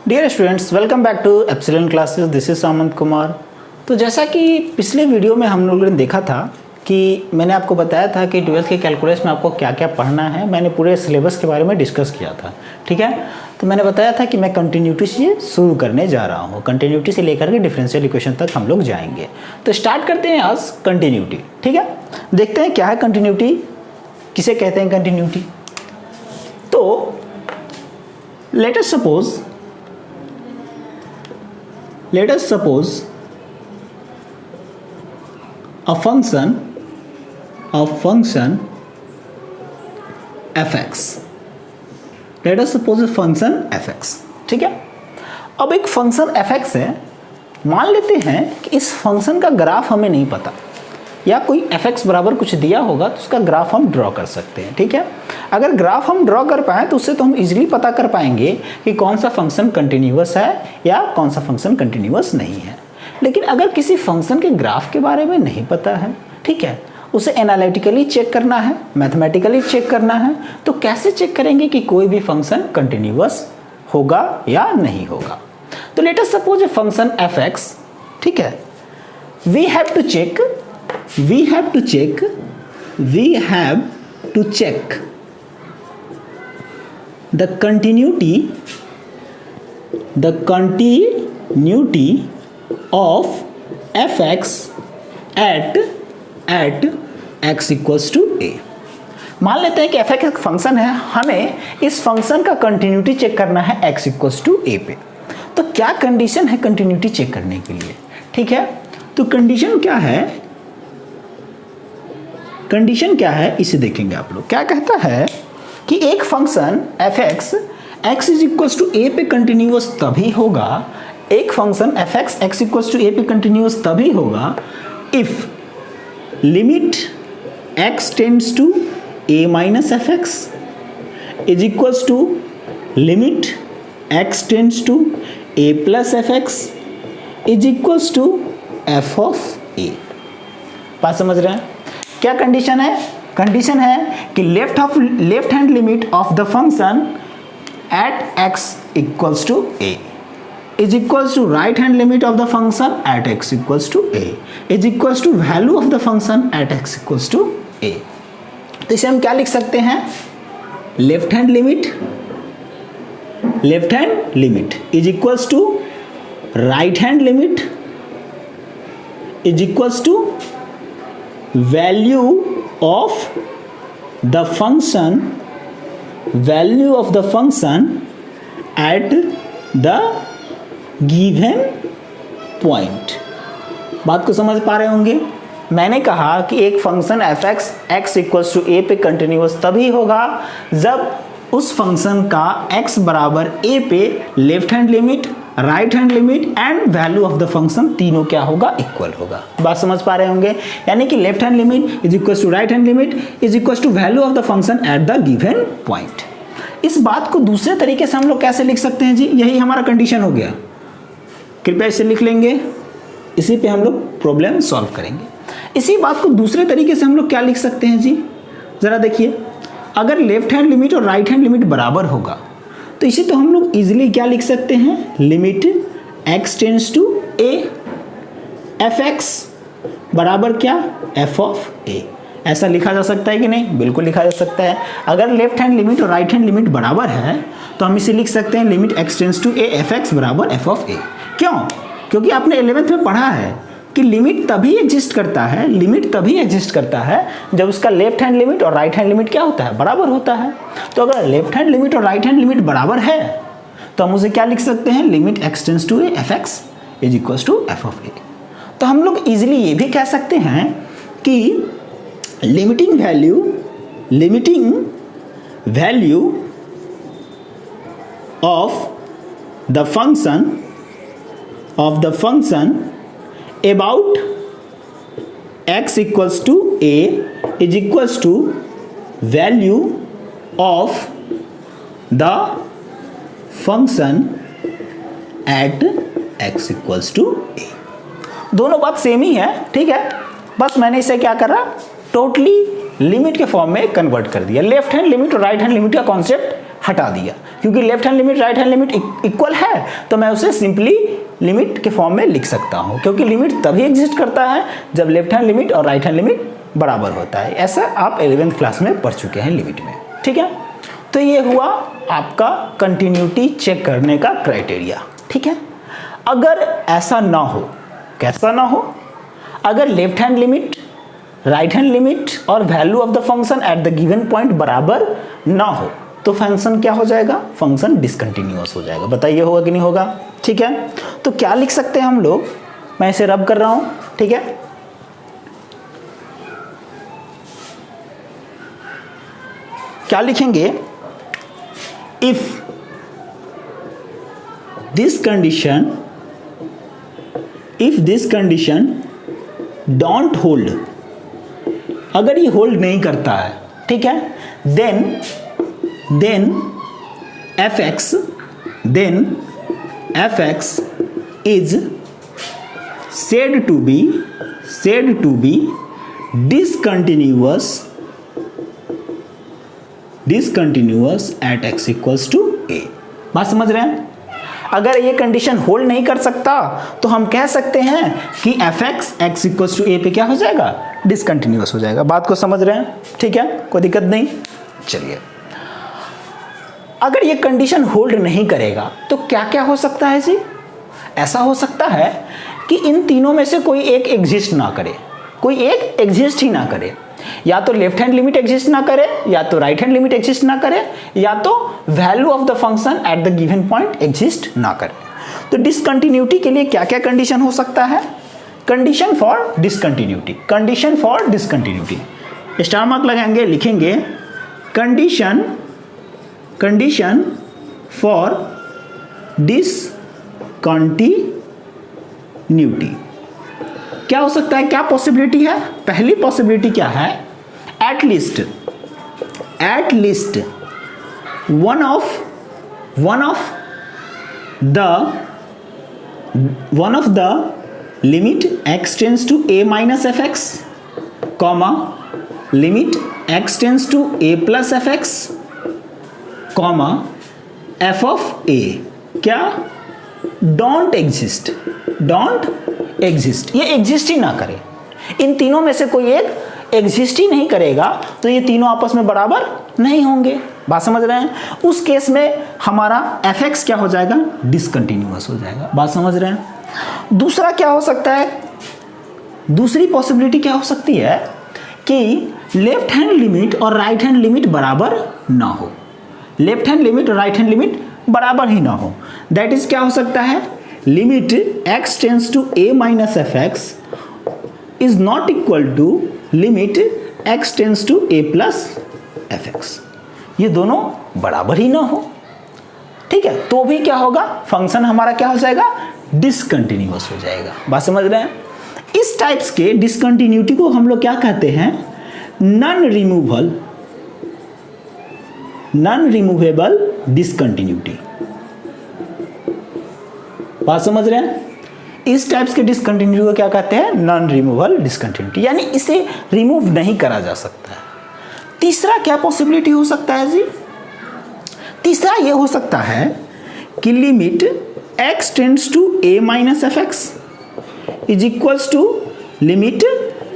Dear students, welcome back to Epsilon classes. This is Samant Kumar. तो जैसा कि पिछले वीडियो में हम लोगों ने देखा था कि मैंने आपको बताया था कि 12th के कैलकुलस में आपको क्या क्या पढ़ना है। मैंने पूरे सिलेबस के बारे में डिस्कस किया था, ठीक है। तो मैंने बताया था कि मैं कंटिन्यूटी से शुरू करने जा रहा हूँ, कंटिन्यूटी से लेकर के डिफरेंशियल इक्वेशन तक हम लोग जाएंगे। तो स्टार्ट करते हैं आज कंटिन्यूटी, ठीक है। देखते हैं क्या है कंटिन्यूटी, किसे कहते हैं कंटिन्यूटी। तो let us suppose a function fx। let us suppose a function fx, ठीक है। अब एक फंक्शन fx है, मान लेते हैं कि इस फंक्शन का ग्राफ हमें नहीं पता या कोई fx बराबर कुछ दिया होगा तो उसका ग्राफ हम ड्रॉ कर सकते हैं, ठीक है। अगर ग्राफ हम ड्रॉ कर पाएँ तो उससे तो हम इजीली पता कर पाएंगे कि कौन सा फंक्शन कंटिन्यूअस है या कौन सा फंक्शन कंटिन्यूअस नहीं है। लेकिन अगर किसी फंक्शन के ग्राफ के बारे में नहीं पता है, ठीक है, उसे एनालिटिकली चेक करना है, मैथमेटिकली चेक करना है, तो कैसे चेक करेंगे कि कोई भी फंक्शन कंटिन्यूअस होगा या नहीं होगा। तो let us suppose a function fx, ठीक है। We have to check the continuity of fx at x equals to a। मान लेते हैं कि fx एक फंक्शन है, हमें इस फंक्शन का कंटिन्यूटी चेक करना है x equals to a पे। तो क्या कंडीशन है कंटिन्यूटी चेक करने के लिए, ठीक है। तो कंडीशन क्या है इसे देखेंगे आप लोग। क्या कहता है कि एक function fx x is equals to a पे कंटिन्यूअस तभी होगा, एक function fx x equals to a पे कंटिन्यूअस तभी होगा if limit x tends to a minus fx is equals to limit x tends to a plus fx is equals to f of a। बात समझ रहे हैं? क्या condition है? Condition है कि left hand limit of the function at x equals to a is equals to right hand limit of the function at x equals to a is equals to value of the function at x equals to a। तो इसे हम क्या लिख सकते हैं? Left hand limit is equals to right hand limit is equals to value of the function at the given point। बात को समझ पा रहे होंगे। मैंने कहा कि एक function fx x equals to a पे कंटिन्यूअस तभी होगा जब उस फंक्शन का x बराबर a पे left hand limit, right hand limit and value of the function तीनों क्या होगा? इक्वल होगा। बात समझ पा रहे होंगे। यानी कि left hand limit is equal to right hand limit is equal to value of the function at the given point. इस बात को दूसरे तरीके से हम लोग कैसे लिख सकते हैं जी? यही हमारा कंडीशन हो गया। कृपया इसे लिख लेंगे, इसी पे हम लोग प्रॉब्लम सॉल्व करेंगे। इसी बात को दूसरे तरीके से हम लोग क्या लिख सकते हैं जी? जरा देखिए, अगर लेफ्ट हैंड लिमिट और राइट हैंड लिमिट बराबर होगा तो इसे तो हम लोग इजीली क्या लिख सकते हैं? Limit x tends to a fx बराबर क्या? f of a। ऐसा लिखा जा सकता है कि नहीं? बिल्कुल लिखा जा सकता है। अगर लेफ्ट हैंड लिमिट और राइट हैंड लिमिट बराबर है तो हम इसे लिख सकते हैं limit x tends to a fx बराबर f ऑफ a। क्यों? क्योंकि आपने 11th में पढ़ा है कि लिमिट तभी एग्जिस्ट करता है जब उसका लेफ्ट हैंड लिमिट और राइट हैंड लिमिट क्या होता है? बराबर होता है। तो अगर लेफ्ट हैंड लिमिट और राइट हैंड लिमिट बराबर है तो हम उसे क्या लिख सकते हैं? Limit x tends to a fx is equals to f of a। तो हम लोग इजीली ये भी कह सकते हैं कि limiting value of the function about x equals to a is equals to value of the function at x equals to a। दोनों बात सेम ही है, ठीक है। बस मैंने इसे क्या करा? टोटली लिमिट के फॉर्म में कन्वर्ट कर दिया। लेफ्ट हैंड लिमिट और राइट हैंड लिमिट का कॉन्सेप्ट हटा दिया, क्योंकि left hand limit right hand limit equal है तो मैं उसे सिंपली लिमिट के फॉर्म में लिख सकता हूँ, क्योंकि लिमिट तभी एग्जिस्ट करता है जब लेफ्ट हैंड लिमिट और राइट हैंड लिमिट बराबर होता है। ऐसा आप 11th क्लास में पढ़ चुके हैं लिमिट में, ठीक है। तो ये हुआ आपका कंटिन्यूटी चेक करने का क्राइटेरिया, ठीक है। अगर ऐसा ना हो, कैसा ना हो, अगर left hand limit right hand limit और value of the function at the given point बराबर ना हो तो फंक्शन क्या हो जाएगा, फंक्शन डिसकंटिन्यूअस हो जाएगा। बताइए होगा कि नहीं होगा, ठीक है। तो क्या लिख सकते हैं हम लोग, मैं इसे रब कर रहा हूं, ठीक है। क्या लिखेंगे, if this condition don't hold, अगर ये होल्ड नहीं करता है, ठीक है, then fx is said to be discontinuous at x equals to a। बात समझ रहे हैं। अगर ये कंडीशन होल्ड नहीं कर सकता तो हम कह सकते हैं कि fx x equals to a पे क्या हो जाएगा, डिसकंटिन्यूअस हो जाएगा। बात को समझ रहे हैं, ठीक है, कोई दिक्कत नहीं। चलिए, अगर ये कंडीशन होल्ड नहीं करेगा तो क्या क्या हो सकता है जी। ऐसा हो सकता है कि इन तीनों में से कोई एक एग्जिस्ट ना करे, कोई एक एग्जिस्ट ही ना करे, या तो लेफ्ट हैंड लिमिट एग्जिस्ट ना करे, या तो राइट हैंड लिमिट एग्जिस्ट ना करे, या तो value of the function at the given point exist ना करे। तो डिसकंटिन्यूटी के लिए क्या क्या कंडीशन हो सकता है, condition for discontinuity star mark लगाएंगे, लिखेंगे कंडीशन फॉर डिसकंटिन्यूटी। क्या हो सकता है, क्या पॉसिबिलिटी है। पहली पॉसिबिलिटी क्या है, at least one of the limit x tends to a minus fx, comma limit x tends to a plus fx, comma f of a क्या डोंट एग्जिस्ट, ये एग्जिस्ट ही ना करे। इन तीनों में से कोई एक एग्जिस्ट ही नहीं करेगा तो ये तीनों आपस में बराबर नहीं होंगे। बात समझ रहे हैं। उस केस में हमारा fx क्या हो जाएगा, डिसकंटिन्यूअस हो जाएगा। बात समझ रहे हैं। दूसरा क्या हो सकता है, दूसरी पॉसिबिलिटी क्या हो सकती है कि लेफ्ट हैंड लिमिट और राइट हैंड लिमिट बराबर ना हो, लेफ्ट हैंड लिमिट और राइट हैंड लिमिट बराबर ही ना हो। दैट इज क्या हो सकता है, limit x tends to a minus fx is not equal to limit x tends to a plus fx। ये दोनों बराबर ही ना हो, ठीक है, तो भी क्या होगा, फंक्शन हमारा क्या हो जाएगा, डिसकंटिन्यूअस हो जाएगा। बात समझ रहे हैं। इस टाइप्स के डिसकंटिन्यूटी को हम लोग क्या कहते हैं, नॉन रिमूवेबल डिसकंटिन्यूटी। बात समझ रहे हैं। इस टाइप्स के डिसकंटिन्यूटी को क्या कहते हैं, नॉन रिमूवेबल डिसकंटिन्यूटी, यानी इसे रिमूव नहीं करा जा सकता है। तीसरा क्या पॉसिबिलिटी हो सकता है जी, तीसरा ये हो सकता है कि limit x tends to a minus fx is equals to limit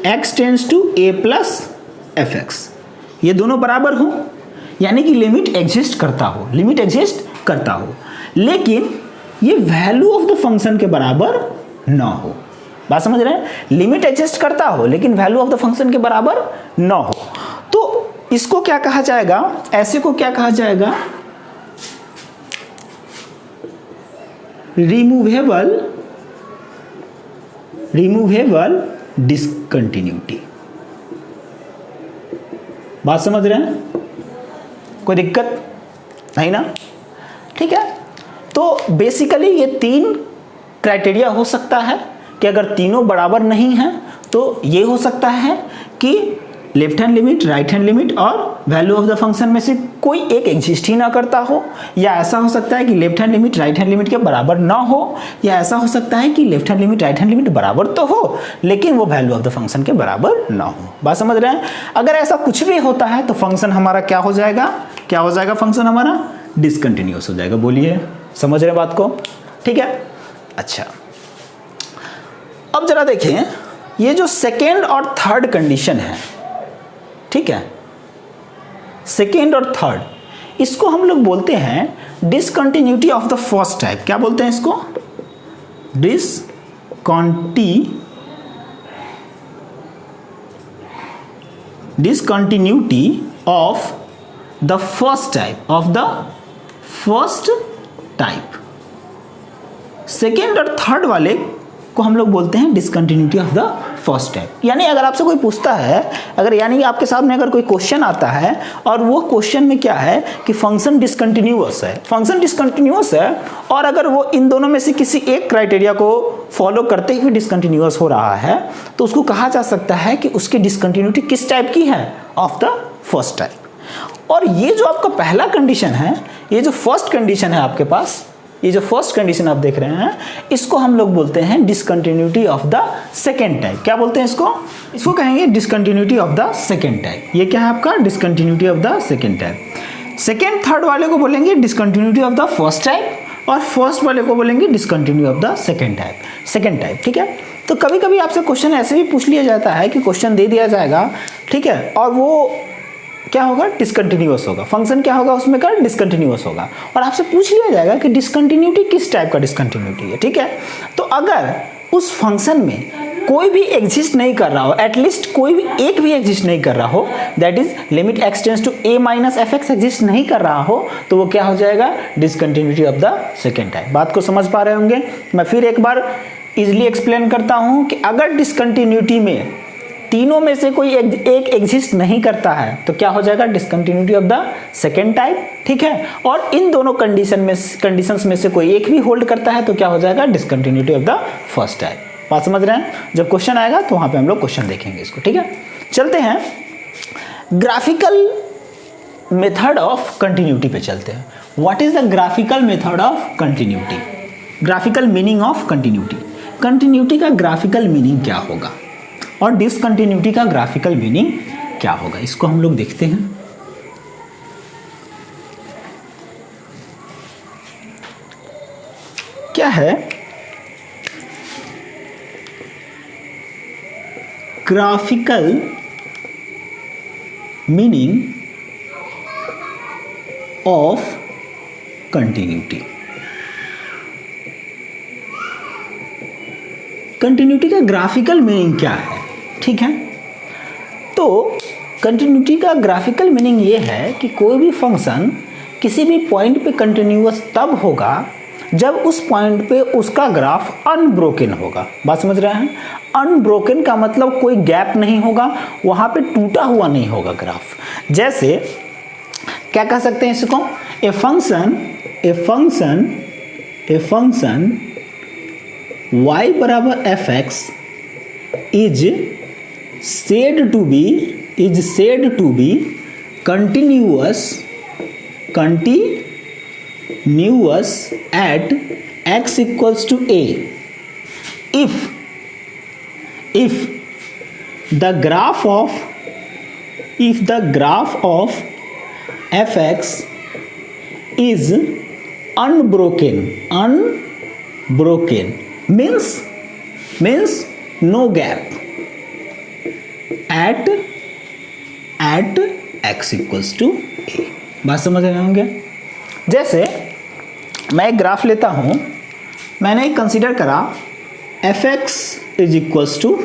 x tends to a plus fx, ये दोनों बराबर हो, यानी कि लिमिट एग्जिस्ट करता हो, लेकिन ये वैल्यू ऑफ द फंक्शन के बराबर ना हो। बात समझ रहे हैं। लिमिट एग्जिस्ट करता हो लेकिन वैल्यू ऑफ द फंक्शन के बराबर ना हो, तो इसको क्या कहा जाएगा, ऐसे को क्या कहा जाएगा, रिमूवेबल डिसकंटिन्यूटी। बात समझ रहे हैं, कोई दिक्कत नहीं ना, ठीक है। तो बेसिकली ये तीन क्राइटेरिया हो सकता है कि अगर तीनों बराबर नहीं हैं तो ये हो सकता है कि left hand limit, right hand limit और वैल्यू ऑफ द फंक्शन में से कोई एक एग्जिस्ट ही ना करता हो, या ऐसा हो सकता है कि left hand limit right hand limit के बराबर ना हो, या ऐसा हो सकता है कि left hand limit right hand limit बराबर तो हो लेकिन वो वैल्यू ऑफ द फंक्शन के बराबर ना हो। बात समझ रहे हैं। अगर ऐसा कुछ भी होता है तो फंक्शन हमारा क्या हो जाएगा, फंक्शन हमारा डिसकंटिन्यूअस हो जाएगा। बोलिए, समझ रहे बात को? ठीक है, अच्छा अब जरा देखें, ये जो सेकेंड और थर्ड कंडीशन है, ठीक है, सेकेंड और थर्ड, इसको हम लोग बोलते हैं discontinuity of the first type. क्या बोलते हैं इसको? Discontinuity of the first type, second और थर्ड वाले को हम लोग बोलते हैं discontinuity of the first type. यानी अगर आपसे कोई पूछता है, अगर यानी आपके सामने अगर कोई क्वेश्चन आता है और वो क्वेश्चन में क्या है कि फंक्शन डिसकंटिन्यूअस है, फंक्शन डिसकंटिन्यूअस है, और अगर वो इन दोनों में से किसी एक क्राइटेरिया को फॉलो करते हुए डिसकंटिन्यूअस हो रहा है, तो उसको कहा जा सकता है कि उसकी डिसकंटिन्यूटी किस टाइप की है? Of the first type. और ये जो आपका पहला कंडीशन है, ये जो फर्स्ट कंडीशन है आपके पास, ये जो फर्स्ट कंडीशन आप देख रहे हैं, इसको हम लोग बोलते हैं discontinuity of the second type. क्या बोलते हैं इसको? इसको कहेंगे discontinuity of the second type. ये क्या है आपका? Discontinuity of the second type. Second third वाले को बोलेंगे discontinuity of the first type, और फर्स्ट वाले को बोलेंगे discontinuity of the second type. ठीक है, तो कभी कभी आपसे क्वेश्चन ऐसे भी पूछ लिया जाता है कि क्वेश्चन दे दिया जाएगा, ठीक है, और वो क्या होगा? डिसकंटिन्यूअस होगा, फंक्शन क्या होगा उसमें का? डिसकंटिन्यूअस होगा, और आपसे पूछ लिया जाएगा कि डिसकंटिन्यूटी किस टाइप का डिसकंटिन्यूटी है। ठीक है, तो अगर उस फंक्शन में कोई भी एग्जिस्ट नहीं कर रहा हो, एटलीस्ट कोई भी एक भी एग्जिस्ट नहीं कर रहा हो, that is limit x tends to a minus f x exist नहीं कर रहा हो, तो वो क्या हो जाएगा? Discontinuity of the second type. बात को समझ पा रहे होंगे? मैं फिर एक बार इजिली एक्सप्लेन करता हूं कि अगर डिसकंटिन्यूटी में तीनों में से कोई एक एग्जिस्ट नहीं करता है तो क्या हो जाएगा? Discontinuity of the second type. ठीक है, और इन दोनों कंडीशंस में से कोई एक भी होल्ड करता है तो क्या हो जाएगा? Discontinuity of the first type. बात समझ रहे हैं? जब क्वेश्चन आएगा तो वहां पे हम लोग क्वेश्चन देखेंगे इसको। ठीक है, चलते हैं ग्राफिकल मेथड ऑफ कंटिन्यूटी पे चलते हैं। What is the graphical method of continuity? Graphical meaning of continuity. Continuity का ग्राफिकल मीनिंग क्या होगा और डिसकंटिन्यूटी का ग्राफिकल मीनिंग क्या होगा, इसको हम लोग देखते हैं। क्या है graphical meaning of continuity? Continuity का ग्राफिकल मीनिंग क्या है? ठीक है, तो कंटिन्यूटी का ग्राफिकल मीनिंग ये है कि कोई भी फंक्शन किसी भी पॉइंट पे कंटिन्यूअस तब होगा जब उस पॉइंट पे उसका ग्राफ अनब्रोकन होगा। बात समझ रहे हैं? अनब्रोकन का मतलब कोई गैप नहीं होगा, वहां पे टूटा हुआ नहीं होगा ग्राफ। जैसे क्या कह सकते हैं इसको? ए फंक्शन y बराबर F x is said to be continuous at x equals to a if the graph of fx is unbroken means no gap at x equals to a। बात समझ रहे होंगे? जैसे मैं एक ग्राफ लेता हूं, मैंने कंसीडर करा f x is equals to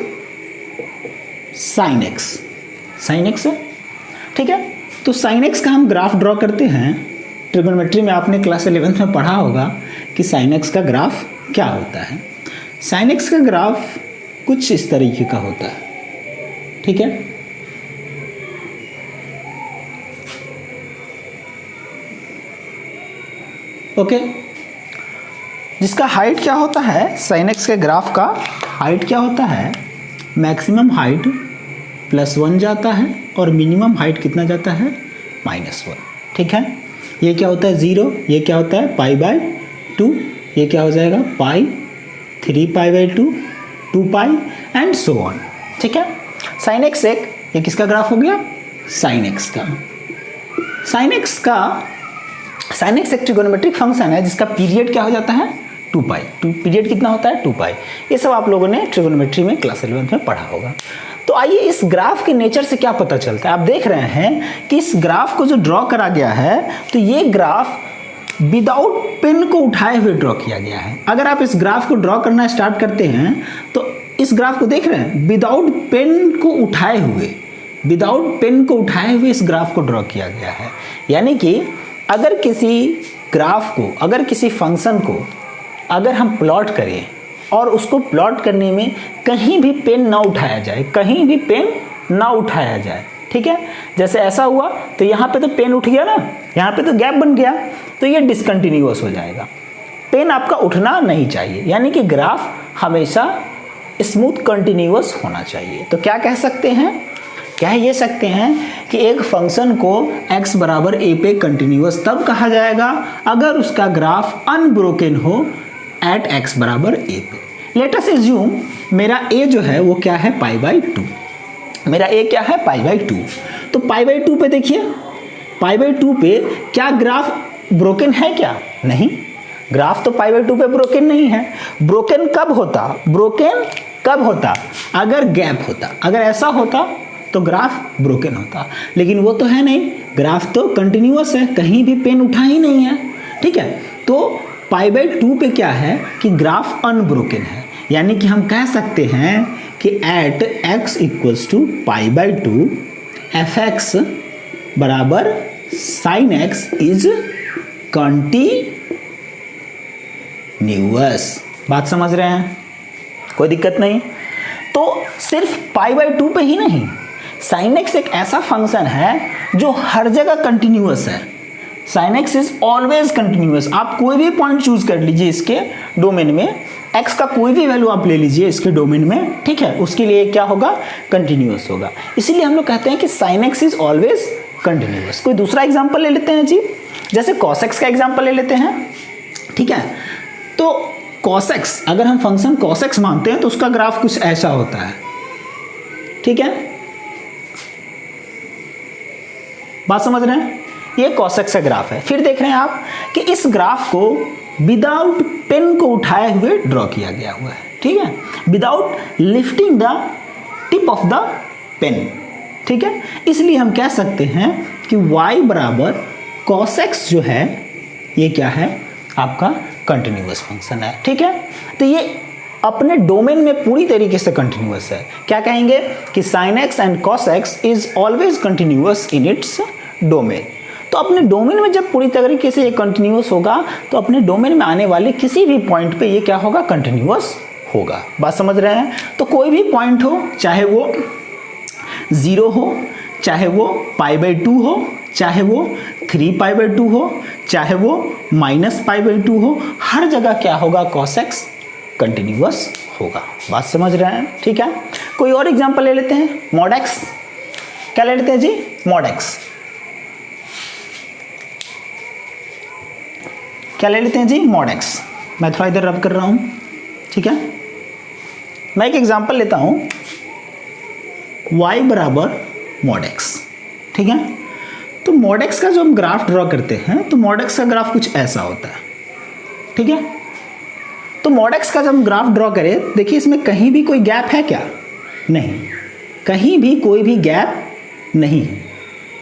sine x है। ठीक है, तो साइन एक्स का हम ग्राफ ड्रॉ करते हैं। ट्रिग्नोमेट्री में आपने क्लास 11th में पढ़ा होगा कि साइन एक्स का ग्राफ क्या होता है। साइन एक्स का ग्राफ कुछ इस तरीके का होता है। ठीक है, ओके, जिसका हाइट क्या होता है? साइन एक्स के ग्राफ का हाइट क्या होता है? मैक्सिमम हाइट +1 जाता है और मिनिमम हाइट कितना जाता है? -1। ठीक है, ये क्या होता है? 0। ये क्या होता है? π/2। ये क्या हो जाएगा? पाई, 3π/2, 2π एंड सो ऑन। ठीक है, साइन एक्स ये किसका ग्राफ हो गया? साइन एक्स का साइन एक्स एक ट्रिगोनोमेट्रिक फंक्शन है जिसका पीरियड क्या हो जाता है 2 पाई। पीरियड कितना होता है 2 पाई। ये सब आप लोगों ने ट्रिगोनोमेट्री में क्लास 11th में पढ़ा होगा। तो आइए इस ग्राफ के नेचर से क्या पता चलता है। आप देख रहे हैं कि इस ग्राफ को जो ड्रॉ करा गया है तो ये ग्राफ विदाउट पेन को उठाए हुए ड्रॉ किया गया है। अगर आप इस ग्राफ को ड्रॉ करना स्टार्ट करते हैं तो इस ग्राफ को देख रहे हैं विदाउट पेन को उठाए हुए इस ग्राफ को ड्रॉ किया गया है। यानी कि अगर किसी ग्राफ को, अगर किसी फंक्शन को अगर हम प्लॉट करें और उसको प्लॉट करने में कहीं भी पेन ना उठाया जाए, ठीक है। जैसे ऐसा हुआ तो यहाँ पे तो पेन उठ गया ना, यहाँ पे तो गैप बन गया, तो ये डिसकंटिन्यूअस हो जाएगा। पेन आपका उठना नहीं चाहिए, यानी कि ग्राफ हमेशा स्मूथ कंटिन्यूअस होना चाहिए। तो क्या कह सकते हैं, कह ये सकते हैं कि एक फंक्शन को x बराबर a पे कंटिन्यूअस तब कहा जाएगा अगर उसका ग्राफ अनब्रोकन हो एट x बराबर a पे। लेट अस एज्यूम मेरा a जो है वो क्या है π/2, मेरा a क्या है π/2। तो π/2 पे देखिए, π/2 पे क्या ग्राफ ब्रोकन है क्या? नहीं, ग्राफ तो π/2 पे ब्रोकन नहीं है। ब्रोकन कब होता? अगर गैप होता, अगर ऐसा होता तो ग्राफ ब्रोकन होता, लेकिन वो तो है नहीं, ग्राफ तो कंटिन्यूअस है, कहीं भी पेन उठा ही नहीं है, ठीक है। तो π/2 पे क्या है कि ग्राफ अनब्रोकन है, यानी कि हम कह सकते हैं कि at x equals to π/2 fx बराबर साइन x इज कंटिन्यूअस। बात समझ रहे हैं? कोई दिक्कत नहीं। तो सिर्फ π/2 पे ही नहीं, साइन एक्स एक ऐसा फंक्शन है जो हर जगह कंटिन्यूअस है। Sine x is always continuous. आप कोई भी पॉइंट चूज कर लीजिए इसके डोमेन में, एक्स का कोई भी वैल्यू आप ले लीजिए इसके डोमेन में, ठीक है, उसके लिए क्या होगा? कंटिन्यूअस होगा। इसीलिए हम लोग कहते हैं कि sine x is always continuous. कोई दूसरा एग्जाम्पल ले लेते हैं जी, जैसे कॉस एक्स का एग्जाम्पल ले लेते हैं, ठीक है। तो कॉस एक्स, अगर हम फंक्शन कॉस एक्स मानते हैं तो उसका ग्राफ कुछ ऐसा होता है, ठीक है। बात समझ रहे हैं? ये cos x का ग्राफ है। फिर देख रहे हैं आप कि इस ग्राफ को विदाउट पेन को उठाए हुए ड्रॉ किया गया हुआ है, ठीक है, without lifting the tip of the pen, ठीक है। इसलिए हम कह सकते हैं कि y बराबर cos x जो है ये क्या है? आपका कंटिन्यूअस फंक्शन है, ठीक है। तो ये अपने डोमेन में पूरी तरीके से कंटिन्यूअस है। क्या कहेंगे कि sin x and cos x is always continuous in its domain. तो अपने डोमेन में जब पूरी तरीके से ये कंटिन्यूअस होगा तो अपने डोमेन में आने वाले किसी भी पॉइंट पे ये क्या होगा? कंटिन्यूअस होगा। बात समझ रहे हैं? तो कोई भी पॉइंट हो, चाहे वो 0 हो, चाहे वो π/2 हो, चाहे वो 3π/2 हो, चाहे वो -π/2 हो, हर जगह क्या होगा? cos x कंटिन्यूअस होगा। बात समझ रहे हैं? ठीक है। कोई और एग्जांपल ले लेते हैं, मॉड एक्स। क्या ले लेते हैं जी? Mod x. क्या ले लेते हैं जी? Mod x. मैं थोड़ा इधर रब कर रहा हूं, ठीक है। मैं एक एग्जांपल लेता हूं, y बराबर मॉड एक्स, ठीक है। तो मॉड एक्स का जो हम ग्राफ ड्रॉ करते हैं तो मॉड एक्स का ग्राफ कुछ ऐसा होता है, ठीक है। तो मॉड एक्स का जब हम ग्राफ ड्रॉ करें, देखिए इसमें कहीं भी कोई गैप है क्या? नहीं, कहीं भी कोई भी गैप नहीं है।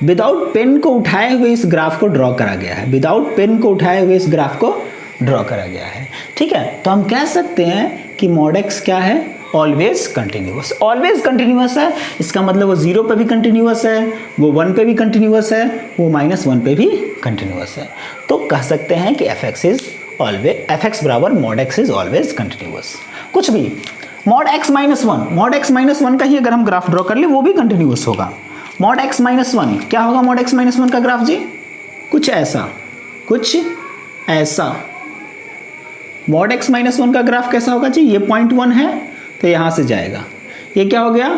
विदाउट पेन को उठाए हुए इस ग्राफ को ड्रॉ करा गया है, विदाउट पेन को उठाए हुए इस ग्राफ को ड्रॉ करा गया है, ठीक है। तो हम कह सकते हैं कि मॉड एक्स क्या है? Always continuous. ऑलवेज कंटिन्यूअस है, इसका मतलब वो 0 पे भी कंटिन्यूअस है, वो 1 पे भी कंटिन्यूअस है, वो -1 पे भी कंटिन्यूअस है। तो कह सकते हैं कि fx बराबर mod x is always continuous. कुछ भी मॉड x -1 का ही अगर हम ग्राफ ड्रॉ कर ले वो भी कंटिन्यूअस होगा। मॉड x -1 क्या होगा? मॉड x -1 का ग्राफ जी कुछ ऐसा, कुछ ऐसा। मॉड x -1 का ग्राफ कैसा होगा जी? ये 0.1 है तो यहां से जाएगा, ये क्या हो गया?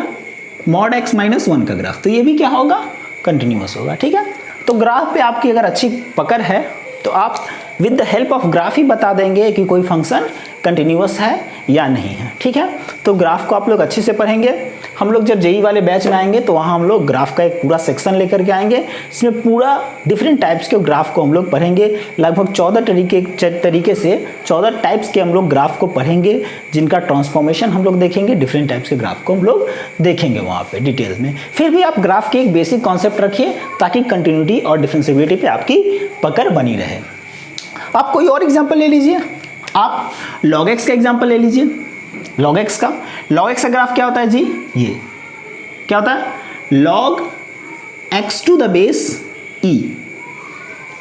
मॉड x -1 का ग्राफ, तो ये भी क्या होगा? कंटिन्यूअस होगा, ठीक है। तो ग्राफ पे आपकी अगर अच्छी पकड़ है तो आप with the help of graph ही बता देंगे कि कोई फंक्शन कंटिन्यूअस है या नहीं है, ठीक है। तो ग्राफ को आप लोग अच्छे से पढ़ेंगे, हम लोग जब जेई वाले बैच में आएंगे तो वहाँ हम लोग ग्राफ का एक पूरा सेक्शन लेकर के आएंगे, इसमें पूरा डिफरेंट टाइप्स के ग्राफ को हम लोग पढ़ेंगे। लगभग 14 तरीके से 14 टाइप्स के हम लोग ग्राफ को पढ़ेंगे, जिनका ट्रांसफॉर्मेशन हम लोग देखेंगे, डिफरेंट टाइप्स के ग्राफ को हम लोग देखेंगे वहाँ पे डिटेल्स में। फिर भी आप ग्राफ के एक बेसिक कॉन्सेप्ट रखिए ताकि कंटिन्यूटी और डिफरेंशिएबिलिटी पे आपकी पकड़ बनी रहे। आप कोई और एग्जाम्पल ले लीजिए, आप log x का एग्जाम्पल ले लीजिए। log x का ग्राफ क्या होता है जी? ये क्या होता है? log x to the base e,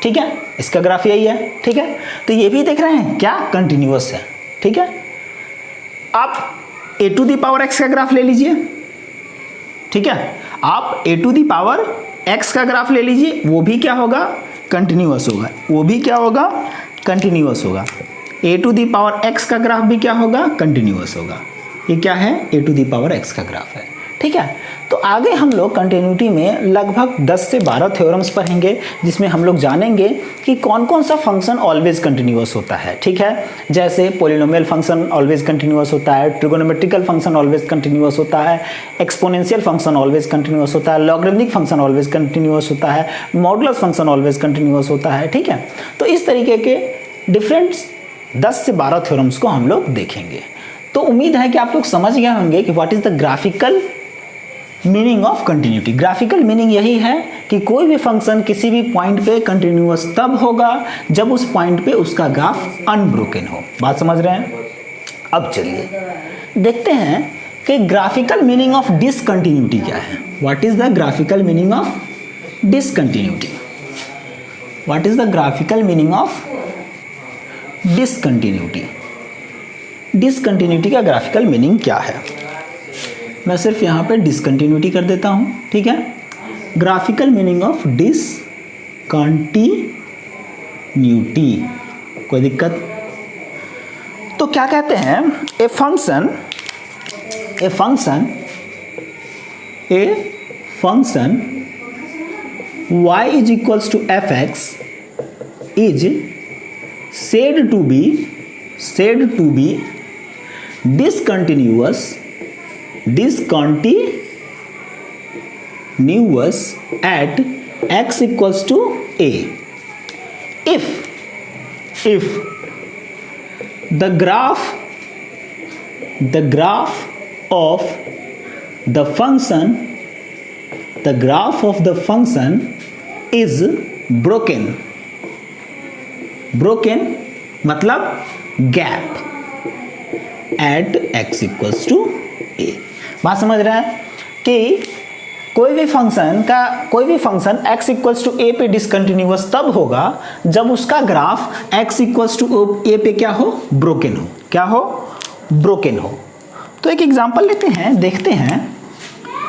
ठीक है, इसका ग्राफ यही है, ठीक है। तो ये भी देख रहे हैं क्या? कंटिन्यूअस है, ठीक है। आप a to the power x का ग्राफ ले लीजिए, ठीक है। आप a to the power x का ग्राफ ले लीजिए, वो भी क्या होगा? कंटिन्यूअस होगा, वो भी क्या होगा? कंटिन्यूअस होगा। a to the power x का ग्राफ भी क्या होगा? कंटिन्यूअस होगा। ये क्या है? a to the power x का ग्राफ है, ठीक है। तो आगे हम लोग कंटिन्यूटी में लगभग 10 से 12 थ्योरम्स पढ़ेंगे, जिसमें हम लोग जानेंगे कि कौन कौन सा फंक्शन ऑलवेज कंटिन्यूअस होता है, ठीक है। जैसे पोलिनोमियल फंक्शन ऑलवेज कंटिन्यूअस होता है, ट्रिगोनोमेट्रिकल फंक्शन ऑलवेज कंटिन्यूअस होता है, एक्सपोनेंशियल फंक्शन ऑलवेज कंटिन्यूअस होता है, लॉगरिथमिक फंक्शन ऑलवेज कंटिन्यूअस होता है, मॉडुलस फंक्शन ऑलवेज कंटिन्यूअस होता है, ठीक है। तो इस तरीके के डिफरेंट 10 से 12 थ्योरम्स को हम लोग देखेंगे। तो उम्मीद है कि आप लोग समझ गए होंगे कि what is the graphical meaning of continuity. Graphical meaning यही है कि कोई भी फंक्शन किसी भी पॉइंट पे कंटिन्यूअस तब होगा जब उस पॉइंट पे उसका ग्राफ अनब्रोकन हो। बात समझ रहे हैं? अब चलिए देखते हैं कि ग्राफिकल मीनिंग ऑफ डिसकंटिन्यूटी क्या है। What is the graphical meaning of discontinuity? What is the graphical meaning of discontinuity? Discontinuity का ग्राफिकल मीनिंग क्या है? मैं सिर्फ यहाँ पे डिसकंटिन्यूटी कर देता हूँ, ठीक है। ग्राफिकल मीनिंग ऑफ डिसकंटिन्यूटी, कोई दिक्कत? तो क्या कहते हैं? A function y is equals to fx is said to be discontinuous at x equals to a if the graph of the function is broken मतलब gap at x equals to a। बात समझ रहे हैं कि कोई भी function x equals to a पे discontinuous तब होगा जब उसका graph x equals to a पे क्या हो? ब्रोकन हो। क्या हो? ब्रोकन हो। तो एक एग्जांपल लेते हैं, देखते हैं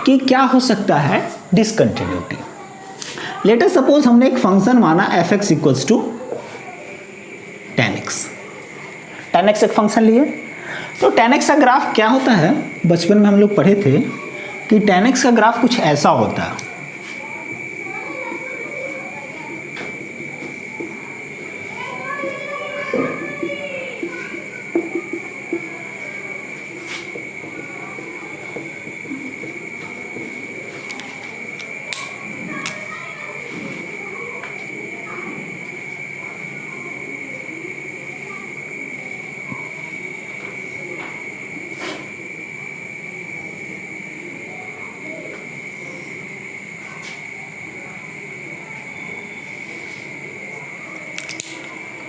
कि क्या हो सकता है डिसकंटिन्यूटी। लेट अस सपोज हमने एक फंक्शन माना fx equals to tan x एक फंक्शन लिए। तो tan x का ग्राफ क्या होता है? बचपन में हम लोग पढ़े थे कि tan x का ग्राफ कुछ ऐसा होता है।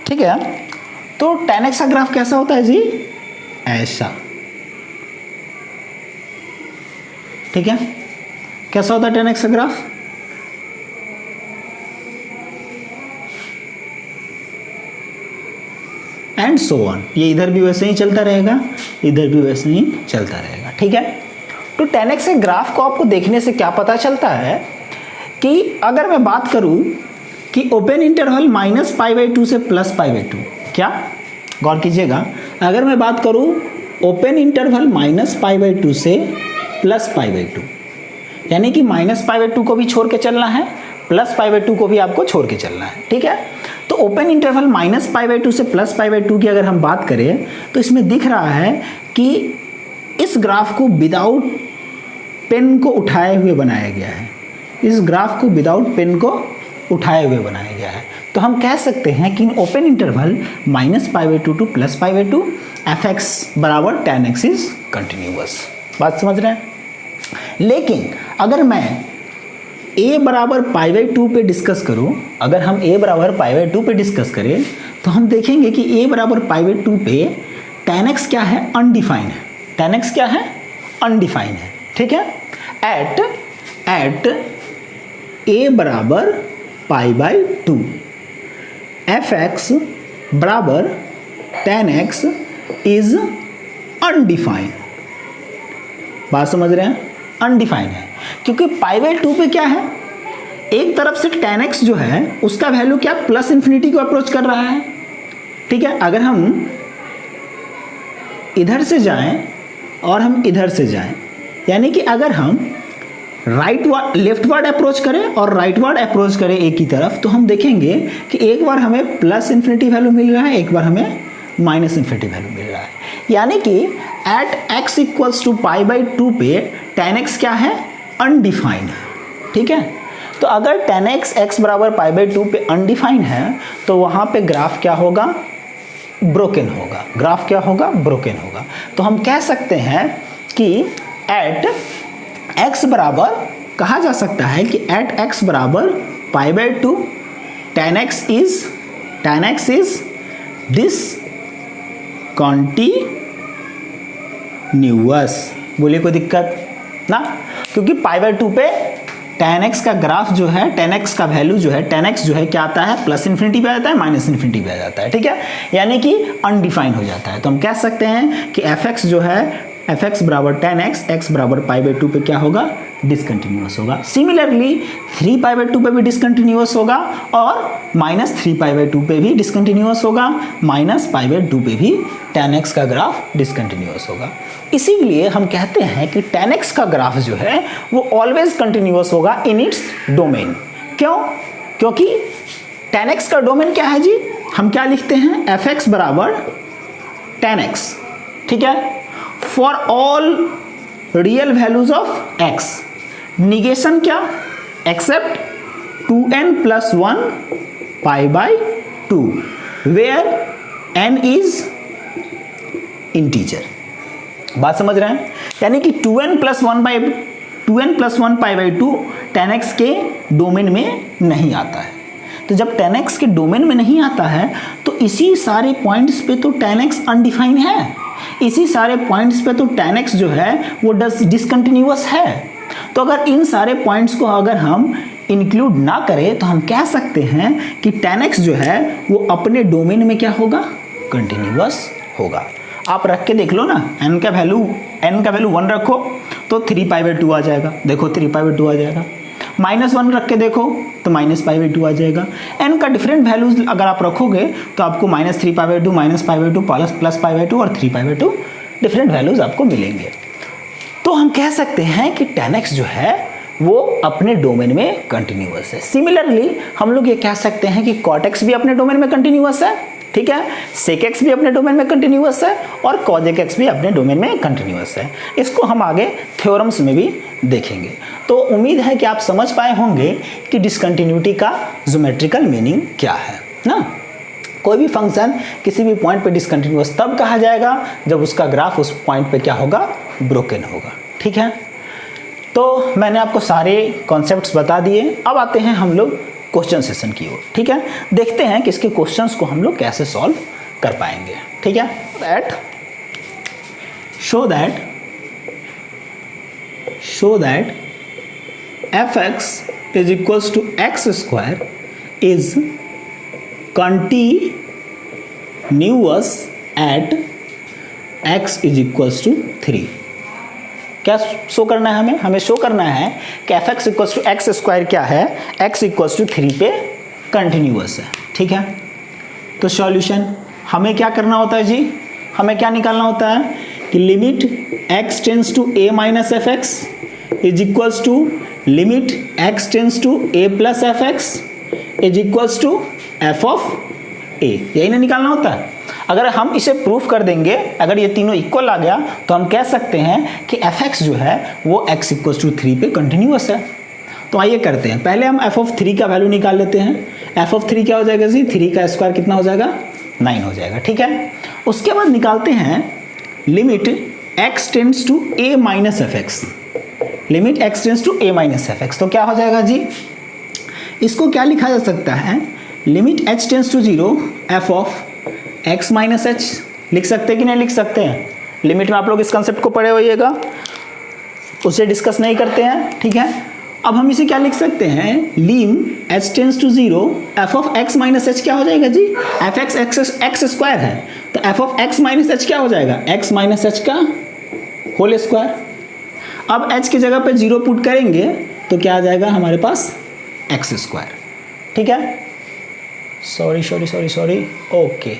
ठीक है। तो tan x का ग्राफ कैसा होता है जी? ऐसा, ठीक है। कैसा होता है tan x का ग्राफ? And so on. ये इधर भी वैसे ही चलता रहेगा, इधर भी वैसे ही चलता रहेगा, ठीक है। तो tan x के ग्राफ को आपको देखने से क्या पता चलता है कि अगर मैं बात करूं कि ओपन इंटरवल -π/2 से +π/2, क्या? गौर कीजिएगा, अगर मैं बात करूं ओपन इंटरवल -π/2 से +π/2, यानी कि -π/2 को भी छोड़ के चलना है, +π/2 को भी आपको छोड़ के चलना है, ठीक है। तो ओपन इंटरवल -π/2 से +π/2 की अगर हम बात करें तो इसमें दिख रहा है कि इस ग्राफ को विदाउट पेन को उठाए हुए बनाया गया है, इस ग्राफ को विदाउट पेन को उठाए हुए बनाया गया है। तो हम कह सकते हैं कि in open interval -π/2 to +π/2 fx बराबर tan x इज कंटिन्यूअस। बात समझ रहे हैं? लेकिन अगर मैं a बराबर π/2 पे डिस्कस करूं, अगर हम a बराबर π/2 पे डिस्कस करें तो हम देखेंगे कि a बराबर π/2 पे tan x क्या है? अनडिफाइन है। tan x क्या है? अनडिफाइन है। ठीक है, एट a बराबर π/2 fx बराबर tan x इज अनडिफाइन। बात समझ रहे हैं? अनडिफाइन है क्योंकि π/2 पे क्या है, एक तरफ से tan x जो है उसका वैल्यू क्या प्लस इन्फिनिटी को अप्रोच कर रहा है। ठीक है, अगर हम इधर से जाएं और हम इधर से जाएं, यानी कि अगर हम लेफ्टवर्ड अप्रोच करें और राइटवर्ड अप्रोच करें एक ही तरफ, तो हम देखेंगे कि एक बार हमें प्लस इन्फिनिटी वैल्यू मिल रहा है, एक बार हमें माइनस इन्फिनिटी वैल्यू मिल रहा है। यानी कि एट x इक्वल्स टू π/2 पे tan x क्या है? अनडिफाइन है। ठीक है, तो अगर tan x बराबर π/2 पे अनडिफाइन है तो वहाँ पे ग्राफ क्या होगा? ब्रोकन होगा। ग्राफ क्या होगा? ब्रोकन होगा। तो हम कह सकते हैं कि एट x बराबर, कहा जा सकता है कि एट x बराबर π/2 tan x इज डिसकंटिन्यूअस। बोलिए कोई दिक्कत ना? क्योंकि π/2 पे tan x का ग्राफ जो है, tan x का वैल्यू जो है, tan x जो है क्या आता है? प्लस इन्फिनिटी पे आ जाता है, माइनस इन्फिनिटी पे आ जाता है। ठीक है, यानी कि अनडिफाइन हो जाता है। तो हम कह सकते हैं कि fx जो है, fx बराबर tan x बराबर π/2 पे क्या होगा? डिसकंटिन्यूअस होगा। सिमिलरली 3π/2 पे भी डिसकंटिन्यूअस होगा और -3π/2 पे भी डिसकंटिन्यूअस होगा, -π/2 पे भी tan x का ग्राफ डिसकंटिन्यूअस होगा। इसीलिए हम कहते हैं कि tan x का ग्राफ जो है वो ऑलवेज कंटिन्यूअस होगा इन इट्स डोमेन। क्यों? क्योंकि tan x का डोमेन क्या है जी? हम क्या लिखते हैं? fx बराबर tan x। ठीक है, for all real values of x, negation क्या? Except 2n + 1 π/2 where n is integer. बात समझ रहे हैं? यानी कि 2n + 1 π/2 tan x के डोमेन में नहीं आता है। तो जब tan x के डोमेन में नहीं आता है तो इसी सारे पॉइंट्स पे तो tan x अनडिफाइन है, इसी सारे पॉइंट्स पे तो tan x जो है वो डिसकंटिन्यूअस है। तो अगर इन सारे पॉइंट्स को अगर हम इंक्लूड ना करें तो हम कह सकते हैं कि tan x जो है वो अपने डोमेन में क्या होगा? कंटिन्यूअस होगा। आप रख के देख लो ना, n का वैल्यू 1 रखो तो 3π/2 आ जाएगा। देखो 3π/2 आ जाएगा। -1 रख के देखो तो -π/2 आ जाएगा। n का डिफरेंट वैल्यूज अगर आप रखोगे तो आपको -3π/2, -π/2 प्लस π/2 और 3π/2 डिफरेंट वैल्यूज आपको मिलेंगे। तो हम कह सकते हैं कि tan x जो है वो अपने डोमेन में कंटिन्यूअस है। सिमिलरली हम लोग ये कह सकते हैं कि cot x भी अपने डोमेन में कंटिन्यूअस है। ठीक है, sec x भी अपने डोमेन में कंटिन्यूअस है और cos x भी अपने डोमेन में कंटिन्यूअस है। इसको हम आगे थ्योरम्स में भी देखेंगे। तो उम्मीद है कि आप समझ पाए होंगे कि डिसकंटिन्यूटी का ज्योमेट्रिकल मीनिंग क्या है ना। कोई भी फंक्शन किसी भी पॉइंट पे डिसकंटिन्यूअस तब कहा जाएगा जब उसका ग्राफ उस पॉइंट पे क्या होगा? ब्रोकन होगा। ठीक है, तो मैंने आपको सारे कॉन्सेप्ट्स बता दिए। अब आते हैं हम लोग क्वेश्चन सेशन की ओर। ठीक है, देखते हैं कि इसके क्वेश्चंस को हम लोग कैसे सॉल्व कर पाएंगे। ठीक है, show that fx is equals to x² is continuous at x is equals to 3। क्या शो करना है हमें शो करना है कि fx इक्वल्स टू x² क्या है? x इक्वल्स टू 3 पे कंटिन्यूअस है। ठीक है, तो सॉल्यूशन हमें क्या करना होता है जी? हमें क्या निकालना होता है कि limit x tends to a minus fx is equals to limit x tends to a plus fx is equals to f of a। यही ना निकालना होता है। अगर हम इसे प्रूफ कर देंगे, अगर ये तीनों इक्वल आ गया तो हम कह सकते हैं कि f(x) जो है वो x = 3 पे कंटिन्यूअस है। तो आइए करते हैं, पहले हम f(3) का वैल्यू निकाल लेते हैं। f(3) क्या हो जाएगा जी? 3 का स्क्वायर कितना हो जाएगा? 9 हो जाएगा, ठीक है। उसके बाद निकालते हैं limit x tends to a minus f(x), limit x tends to a minus f(x), तो क्या हो जाएगा जी? इसको क्या लिखा जा सकता है? Limit h tends to 0 f(x minus h), लिख सकते हैं कि नहीं लिख सकते हैं? लिमिट में आप लोग इस कंसेप्ट को पढ़े होइएगा, उसे डिस्कस नहीं करते हैं, ठीक है। अब हम इसे क्या लिख सकते हैं? lim h tends to 0 f(x minus h) क्या हो जाएगा जी? f(x) x स्क्वायर है, तो f(x माइनस h) क्या हो जाएगा? x माइनस h का होल स्क्वायर। अब h की जगह पे 0 पुट करेंगे तो क्या आ जाएगा हमारे पास? x स्क्वायर, ठीक है। Sorry okay,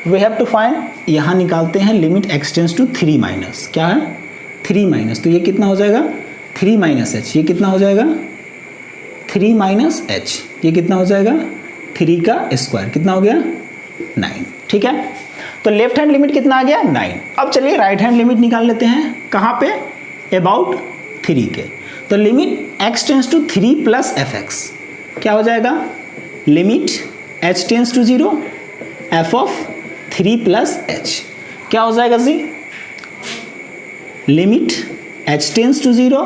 we have to find, यहाँ निकालते हैं limit x tends to 3 minus, क्या है? 3 माइनस, तो ये कितना हो जाएगा? 3 माइनस h, ये कितना हो जाएगा? 3 माइनस h, ये कितना हो जाएगा? 3 का स्क्वायर, कितना हो गया? 9, ठीक है। तो लेफ्ट हैंड लिमिट कितना आ गया? 9। अब चलिए राइट हैंड लिमिट निकाल लेते हैं, कहाँ पे? अबाउट 3 के। तो limit x tends to 3 plus f(x) क्या हो जाएगा? Limit h tends to 0 f(3 plus h) क्या हो जाएगा जी? Limit h tends to 0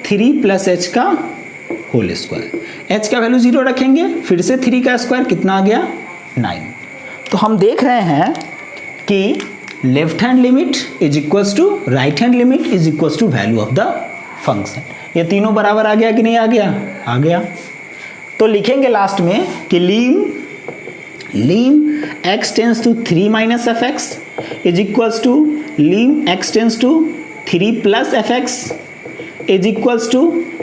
3 plus h का होल स्क्वायर। h का वैल्यू 0 रखेंगे, फिर से 3 का स्क्वायर, कितना आ गया? 9। तो हम देख रहे हैं कि left hand limit is equals to right hand limit is equals to value of the function. ये तीनों बराबर आ गया कि नहीं आ गया? आ गया। तो लिखेंगे लास्ट में कि lim x tends to 3 minus f(x) is equals to lim x tends to 3 plus f(x) is equals to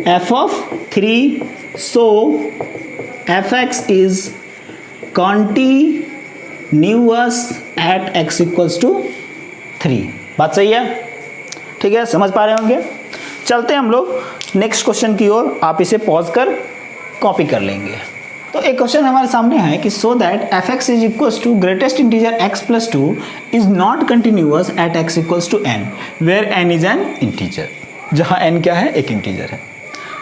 f(3). So f(x) is continuous at x equals to 3। बात सही है? ठीक है, समझ पा रहे होंगे। चलते हैं हम लोग नेक्स्ट क्वेश्चन की ओर, आप इसे पॉज कर कॉपी कर लेंगे। तो एक क्वेश्चन हमारे सामने है कि so that f(x) is equals to greatest integer x plus 2 is not continuous at x equals to n, where n is an integer, जहां n क्या है? एक इंटीजर है।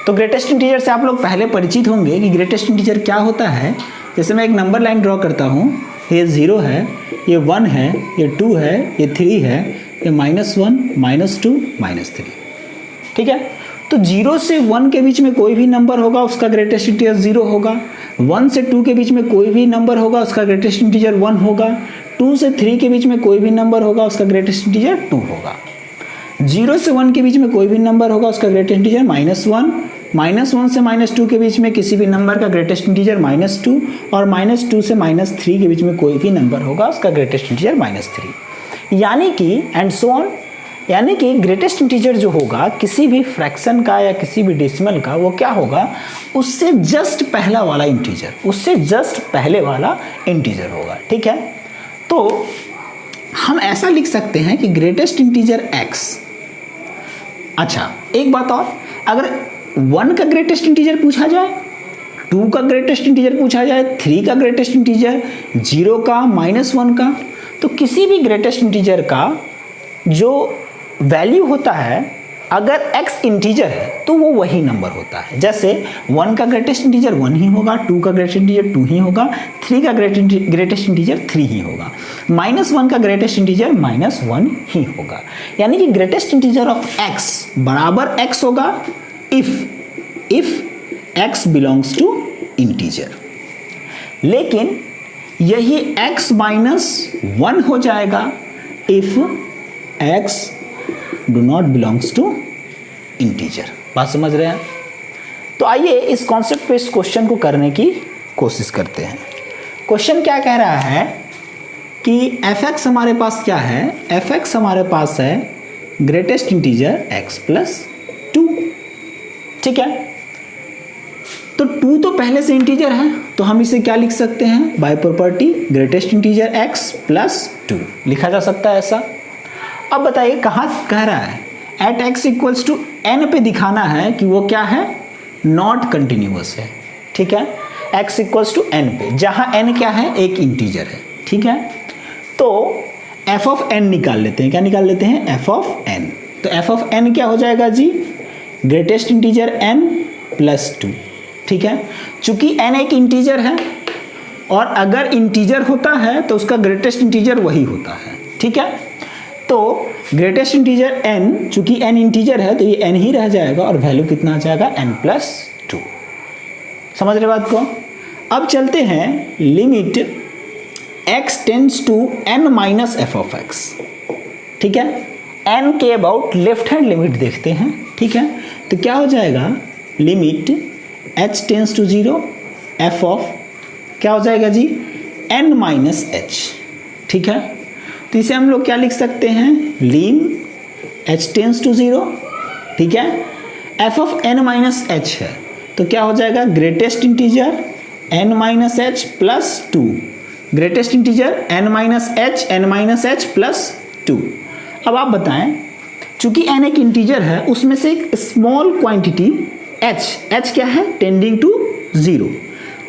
तो ग्रेटेस्ट इंटीजर से आप लोग पहले परिचित होंगे कि ग्रेटेस्ट इंटीजर क्या होता है। जैसे मैं एक नंबर लाइन ड्रॉ करता हूँ, ये 0 है, ये 1 है, ये 2 है, ये 3 है, ये -1, -2, -3, ठीक है। तो 0 से 1 के बीच में कोई भी नंबर होगा उसका ग्रेटेस्ट इंटीजर 0 होगा, 1 से 2 के बीच में कोई भी नंबर होगा उसका ग्रेटेस्ट इंटीजर 1 होगा, 2 से 3 के बीच में कोई भी नंबर होगा उसका ग्रेटेस्ट इंटीजर 2 होगा, 0 से 1 के बीच में कोई भी नंबर होगा उसका ग्रेटेस्ट इंटीजर -1, -1 से -2 के बीच में किसी भी नंबर का ग्रेटेस्ट इंटीजर -2 और -2 से -3 के बीच में कोई भी नंबर होगा उसका ग्रेटेस्ट इंटीजर -3, यानी कि एंड सो ऑन। यानी कि ग्रेटेस्ट इंटीजर जो होगा किसी भी फ्रैक्शन का या किसी भी डेसिमल का, वो क्या होगा? उससे जस्ट पहला वाला इंटीजर, उससे जस्ट पहले वाला इंटीजर होगा, ठीक है। तो हम ऐसा लिख सकते हैं कि ग्रेटेस्ट इंटीजर x। अच्छा, एक बात और, अगर 1 का ग्रेटेस्ट इंटीजर पूछा जाए, 2 का ग्रेटेस्ट इंटीजर पूछा जाए, 3 का ग्रेटेस्ट इंटीजर, 0 का, -1 का, तो किसी भी ग्रेटेस्ट इंटीजर का जो वैल्यू होता है, अगर x इंटीजर है तो वो वही नंबर होता है। जैसे 1 का ग्रेटेस्ट इंटीजर 1 ही होगा, 2 का ग्रेटेस्ट इंटीजर 2 ही होगा, 3 का ग्रेटेस्ट इंटीजर 3 ही होगा, -1 का ग्रेटेस्ट इंटीजर -1 ही होगा। यानी कि ग्रेटेस्ट इंटीजर ऑफ x बराबर x होगा if x belongs to integer. लेकिन यही x -1 हो जाएगा if x do not belongs to integer. बात समझ रहे हैं? तो आइए इस कॉन्सेप्ट पे इस क्वेश्चन को करने की कोशिश करते हैं। क्वेश्चन क्या कह रहा है कि f(x) हमारे पास क्या है? f(x) हमारे पास है ग्रेटेस्ट इंटीजर x प्लस 2, ठीक है। तो 2 तो पहले से इंटीजर है, तो हम इसे क्या लिख सकते हैं? By property greatest integer x plus 2 लिखा जा सकता है ऐसा। अब बताइए कहाँ कह रहा है? At x equals to n पे दिखाना है कि वो क्या है? नॉट कंटिन्यूअस है, ठीक है। x इक्वल्स टू n पे, जहाँ n क्या है? एक इंटीजर है, ठीक है। तो f ऑफ n निकाल लेते हैं। क्या निकाल लेते हैं? f of n। तो f ऑफ n क्या हो जाएगा जी? Greatest integer n plus 2। ठीक है, चूंकि n एक इंटीजर है और अगर इंटीजर होता है तो उसका ग्रेटेस्ट इंटीजर वही होता है। ठीक है, तो ग्रेटेस्ट इंटीजर n, चूंकि n इंटीजर है तो ये n ही रह जाएगा और वैल्यू कितना आ जाएगा? n plus 2। समझ रहे बात को? अब चलते हैं limit x tends to n minus f of x। ठीक है, n के अबाउट लेफ्ट हैंड लिमिट देखते हैं। ठीक है, तो क्या हो जाएगा? Limit h tends to 0 f of क्या हो जाएगा जी? n minus h। ठीक है, तो इसे हम लोग क्या लिख सकते हैं? लीन h टेंड्स टू 0। ठीक है, f of n minus h है तो क्या हो जाएगा? Greatest integer n minus h plus 2। Greatest integer n minus h plus 2। अब आप बताएं, चूंकि n एक इंटीजर है उसमें से एक स्मॉल क्वांटिटी h क्या है? Tending to 0।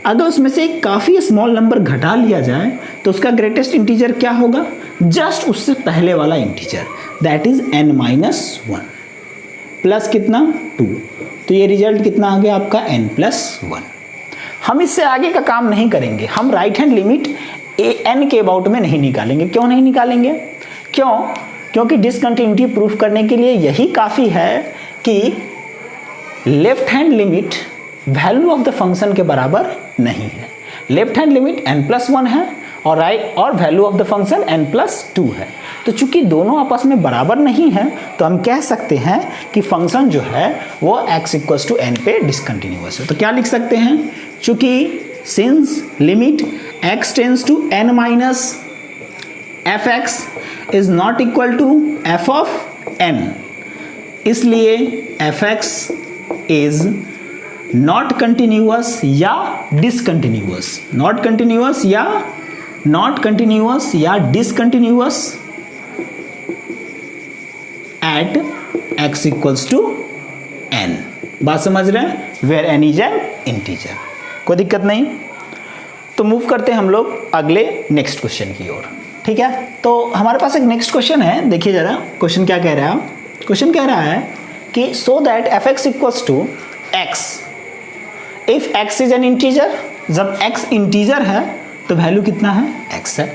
अगर उसमें से एक काफ़ी स्मॉल नंबर घटा लिया जाए तो उसका ग्रेटेस्ट इंटीजर क्या होगा? जस्ट उससे पहले वाला integer, that is n minus 1 plus कितना? 2। तो ये रिजल्ट कितना आ गया आपका? n plus 1। हम इससे आगे का काम नहीं करेंगे, हम राइट हैंड लिमिट n के अबाउट में नहीं निकालेंगे। क्यों नहीं निकालेंगे? क्योंकि डिसकंटिन्यूटी प्रूफ करने के लिए यही काफ़ी है कि left hand limit value of the function के बराबर नहीं है। Left hand limit n plus 1 है और value of the function n plus 2 है। तो चूंकि दोनों आपस में बराबर नहीं है तो हम कह सकते हैं कि फंक्शन जो है वो x इक्वल्स टू n पे डिसकंटिन्यूअस है। तो क्या लिख सकते हैं? चूंकि since limit x tends to n minus f x is not equal to f of n, इसलिए f x is not continuous या डिसकंटिन्यूअस। नॉट कंटिन्यूअस या discontinuous at x equals to n। बात समझ रहे हैं? Where n is an integer. कोई दिक्कत नहीं। तो मूव करते हैं हम लोग अगले नेक्स्ट क्वेश्चन की ओर। ठीक है, तो हमारे पास एक नेक्स्ट क्वेश्चन है। देखिए जरा क्वेश्चन क्या कह रहा है। क्वेश्चन कह रहा है कि so that f x equals to x if x is an integer. जब x इंटीजर है तो वैल्यू कितना है? x है।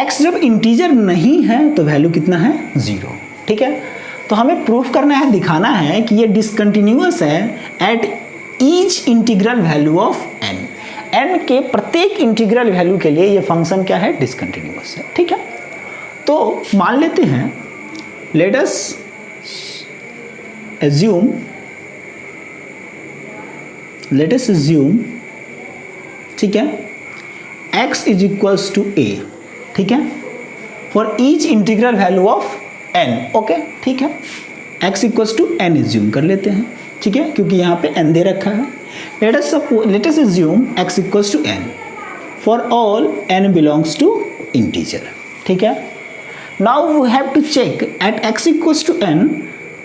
x जब इंटीजर नहीं है तो वैल्यू कितना है? 0। ठीक है, तो हमें प्रूफ करना है, दिखाना है कि ये डिसकंटिन्यूअस है at each integral value of n। n के प्रत्येक इंटीग्रल वैल्यू के लिए ये फंक्शन क्या है? डिसकंटिन्यूअस है। ठीक है, तो मान लेते हैं, लेट अस assume, ठीक है, x is equals to a। ठीक है, for each integral value of n। Okay, ठीक है, x equals to n assume कर लेते हैं। ठीक है, क्योंकि यहाँ पे n दे रखा है। let us assume x equals to n for all n belongs to integer. ठीक है, now we have to check at x equals to n।